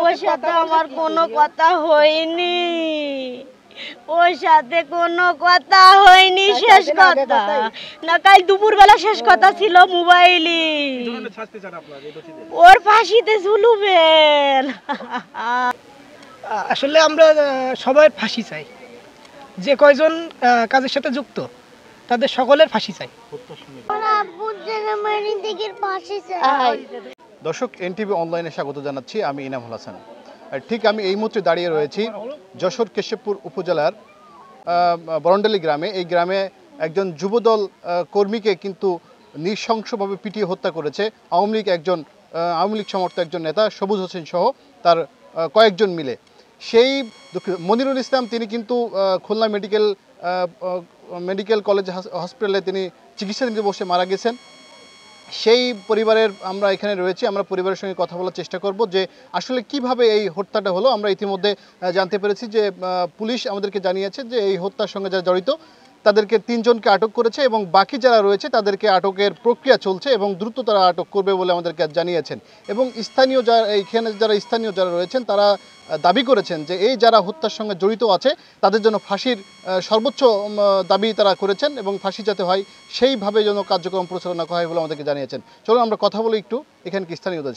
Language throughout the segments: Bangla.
ওর সাথে আমার কোনো কথা হয়নি, ওর সাথে কোনো কথা হয়নি। শেষ কথা না, কাল দুপুরবেলা শেষ কথা ছিল মোবাইলে। ওর ফাঁসিতে ঝুলবেন। আসলে আমরা সবাই ফাঁসি চাই, যে কয়জন কাজের সাথে যুক্ত তাদের সকলের ফাঁসি চাই। দর্শক, এনটিভি অনলাইনে স্বাগত জানাচ্ছি। আমি ইনামুল হাসান। ঠিক আমি এই মুহূর্তে দাঁড়িয়ে রয়েছি যশোর কেশবপুর উপজেলার বরন্ডালী গ্রামে। এই গ্রামে একজন যুবদল কর্মীকে কিন্তু নৃশংসভাবে পিটিয়ে হত্যা করেছে আওয়ামী লীগ সমর্থক একজন নেতা সবুজ হোসেন সহ তার কয়েকজন মিলে। সেই মনিরুল ইসলাম, তিনি কিন্তু খুলনা মেডিকেল কলেজ হসপিটালে তিনি চিকিৎসাধীন বসে মারা গেছেন। সেই পরিবারের আমরা এখানে রয়েছি, আমরা পরিবারের সঙ্গে কথা বলার চেষ্টা করব যে আসলে কিভাবে এই হত্যাটা হলো। আমরা ইতিমধ্যে জানতে পেরেছি যে পুলিশ আমাদেরকে জানিয়েছে যে এই হত্যার সঙ্গে যারা জড়িত তাদেরকে 3 জনকে আটক করেছে এবং বাকি যারা রয়েছে তাদেরকে আটকের প্রক্রিয়া চলছে এবং দ্রুত তারা আটক করবে বলে আমাদেরকে জানিয়েছেন। এবং এইখানে যারা স্থানীয় যারা রয়েছেন তারা দাবি করেছেন যে এই যারা হত্যার সঙ্গে জড়িত আছে তাদের জন্য ফাঁসির সর্বোচ্চ দাবি তারা করেছেন এবং ফাঁসি যাতে হয় সেইভাবে যেন কার্যক্রম পরিচালনা করা হয় বলে আমাদেরকে জানিয়েছেন। চলুন আমরা কথা বলি একটু এখানে কি স্থানীয়দের।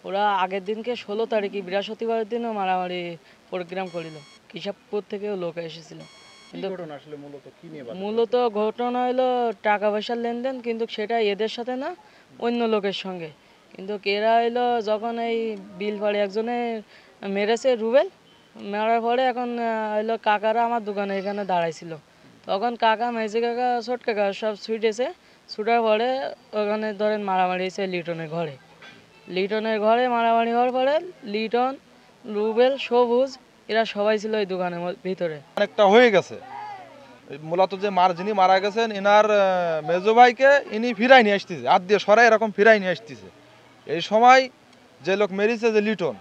ওরা আগের দিনকে 16 তারিখে বৃহস্পতিবারের দিনও মারামারি প্রোগ্রাম করিল। কেশবপুর থেকেও লোক এসেছিল। মূলত ঘটনা হলো টাকা পয়সার লেনদেন, কিন্তু সেটা এদের সাথে না, অন্য লোকের সঙ্গে। কিন্তু এরা হইলো যখন এই বিল পড়ে একজনে মেরেছে রুবেল, মারার পরে এখন হইলো কাকারা আমার দোকানে এখানে দাঁড়াইছিল। তখন কাকা, মেজে কাকা, ছোট কাকা সব ছুটেছে। ছুটার পরে ওখানে ধরেন মারামারি হয়েছে লিটনের ঘরে মারামারি হওয়ার পরে লিটন, রুবেল, সবুজ এরা সবাই ছিল এই দোকানের ভিতরে। অনেকটা হয়ে গেছে। মূলত যে যিনি মারা গেছেন এনার মেজো ভাইকে ইনি ফিরাই নিয়ে আসতেছে, হাত দিয়ে সরাই এরকম ফিরাই নিয়ে আসতেছে। এই সময় যে লোক মেরেছে, যে লিটন,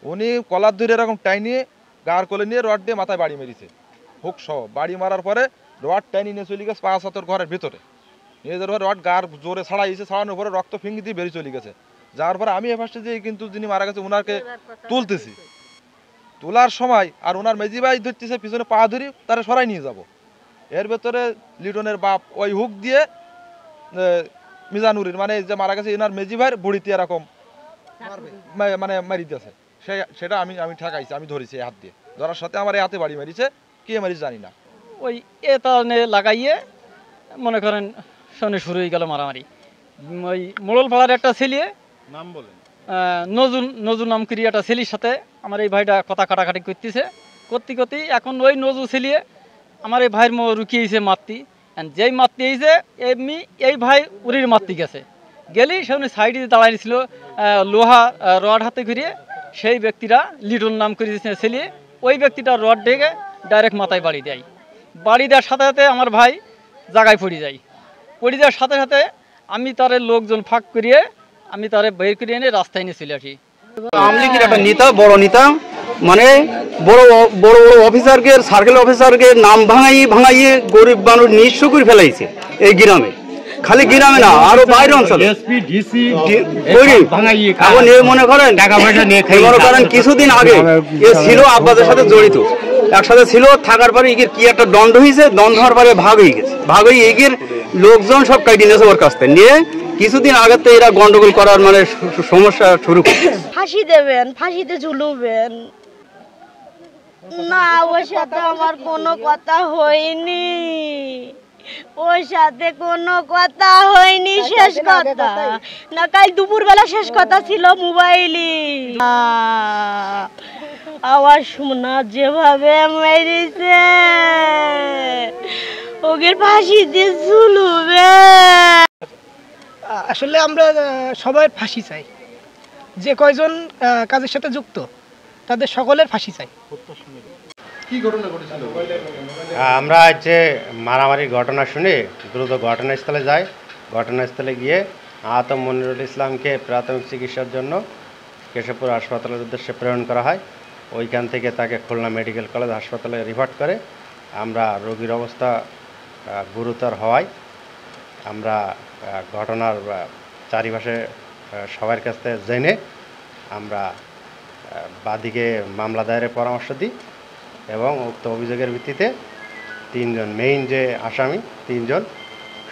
উনি কলার ধরে এরকম টাইনিয়ে গার কোলে নিয়ে রড দিয়ে মাথায় বাড়ি মেরেছে, হুক সহ। বাড়ি মারার পরে রড টাইনি নিয়ে চলে গেছে 5 ঘরের ভিতরে। নিয়ে যাওয়ার পরে রড গার জোরে ছাড়াইছে, ছাড়ানোর পরে রক্ত ফিঙ্গি দিয়ে বেরিয়ে চলে গেছে। যাওয়ার পরে আমি ফার্স্টে যে কিন্তু যিনি মারা গেছে ওনাকে তুলতেছি, তোলার সময় আর ওনার মেজি ভাই ধরতেছে পিছনে পা ধরি তারা সরাই নিয়ে যাব। এর ভেতরে লিটনের বাপ ওই হুক দিয়ে মিজানুরের মানে যে মারা গেছে এনার মেজি ভাইয়ের বড়িতে এরকম মানে মারি দিয়েছে। সেটা আমি ঠেকাইছি, আমি ধরেছি হাত দিয়ে। ধরার সাথে আমার এই হাতে বাড়ি মারিছে, কে মারিছে জানি না। ওই এনে লাগাইয়ে মনে করেন শনি শুরু হয়ে গেল মারামারি। ওই মোড়ল পাড়ার একটা ছেলে, নাম বলেন, নজু নাম করি, একটা ছেলের সাথে আমার এই ভাইটা কথা কাটাকাটি করতেছে। করতে এখন ওই নজু ছেলে আমার এই ভাইয়ের রুকিয়েছে মারতি। যেই মারতে এইছে এমনি এই ভাই উড়ির মারতে গেছে। গেলেই সে উনি সাইডে দাঁড়াইছিল লোহা রড হাতে ঘুরিয়ে। সেই ব্যক্তিরা লিটন নাম করে ছেলে, ওই ব্যক্তিটা রড ডেকে ডাইরেক্ট মাথায় বাড়ি দেয়। বাড়ি দেওয়ার সাথে সাথে আমার ভাই জায়গায় পড়ে যাওয়ার সাথে সাথে আমি তারে লোকজন ফাঁক করিয়ে আমি তারে বের করে এনে রাস্তায় নিয়ে চলে আসি। আওয়ামী লীগের একটা নেতা, বড় নেতা, মানে বড় বড় অফিসারকে, সার্কেল অফিসারকে নাম ভাঙাইয়ে গরিব মানুষ নিঃস্ব করে ফেলাইছে এই গ্রামে। খালি গ্রামে না, আরো বাইরে অঞ্চলে এখন মনে করেন কিছুদিন আগে এ ছিল আব্বাদের সাথে জড়িত, একসাথে ছিল। থাকার পরে এগির কি একটা দ্বন্দ্ব হয়েছে, দ্বন্দ্ব হওয়ার পরে ভাগ হয়ে গেছে। ভাগ হয়ে এগির লোকজন সব কাটিয়ে নিয়েছে ওর কাছ থেকে নিয়ে। কিছুদিন আগে তো এরা গন্ডগোল করার মানে সমস্যা শুরু করছে। ফাঁসি দেবেন, ফাঁসিতে ঝুলবেন না। ওর সাথে আমার কোনো কথা হয়নি, ওর সাথে কোনো কথা হয়নি। শেষ কথা না, কাল দুপুরবেলা শেষ কথা ছিল মোবাইলে। আমার শোনা যেভাবে মেরেছে ওকে ফাঁসিতে ঝুলবে। আসলে আমরা সবাই ফাঁসি চাই, যে কয়জন কাজের সাথে যুক্ত তাদের সকলের ফাঁসি চাই। কি ঘটনা ঘটেছিল? আমরা যে মারামারির ঘটনা শুনে দ্রুত ঘটনাস্থলে যাই। ঘটনাস্থলে গিয়ে আহত মনিরুল ইসলামকে প্রাথমিক চিকিৎসার জন্য কেশবপুর হাসপাতালের উদ্দেশ্যে প্রেরণ করা হয়। ওইখান থেকে তাকে খুলনা মেডিকেল কলেজ হাসপাতালে রিফার করে। আমরা রোগীর অবস্থা গুরুতর হওয়ায় আমরা ঘটনার চারিপাশে সবার কাছ থেকে জেনে আমরা বাদীকে মামলা দায়েরের পরামর্শ দিই এবং উক্ত অভিযোগের ভিত্তিতে 3 জন মেইন যে আসামি 3 জন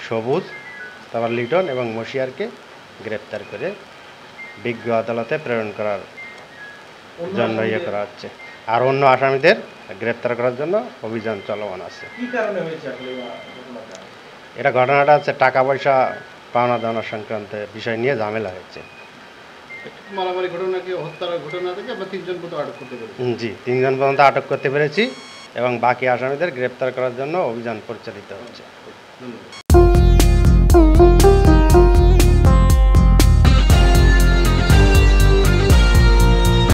সবুজ, তারপর লিটন এবং মশিয়ারকে গ্রেপ্তার করে বিজ্ঞ আদালতে প্রেরণ করার জন্য করা হচ্ছে। আর অন্য আসামিদের গ্রেপ্তার করার জন্য অভিযান চলমান আছে। এটা ঘটনাটা হচ্ছে টাকা পয়সা পাওনা দেওয়ার সংক্রান্ত বিষয় নিয়ে ঝামেলা হয়েছে। মারামারি ঘটনা কি হত্যার ঘটনা থেকে আমরা 3 জন পর্যন্ত আটক করতে পেরেছি? জি, 3 জন পর্যন্ত আটক করতে পেরেছি এবং বাকি আসামিদের গ্রেপ্তার করার জন্য অভিযান পরিচালিত হচ্ছে। ধন্যবাদ।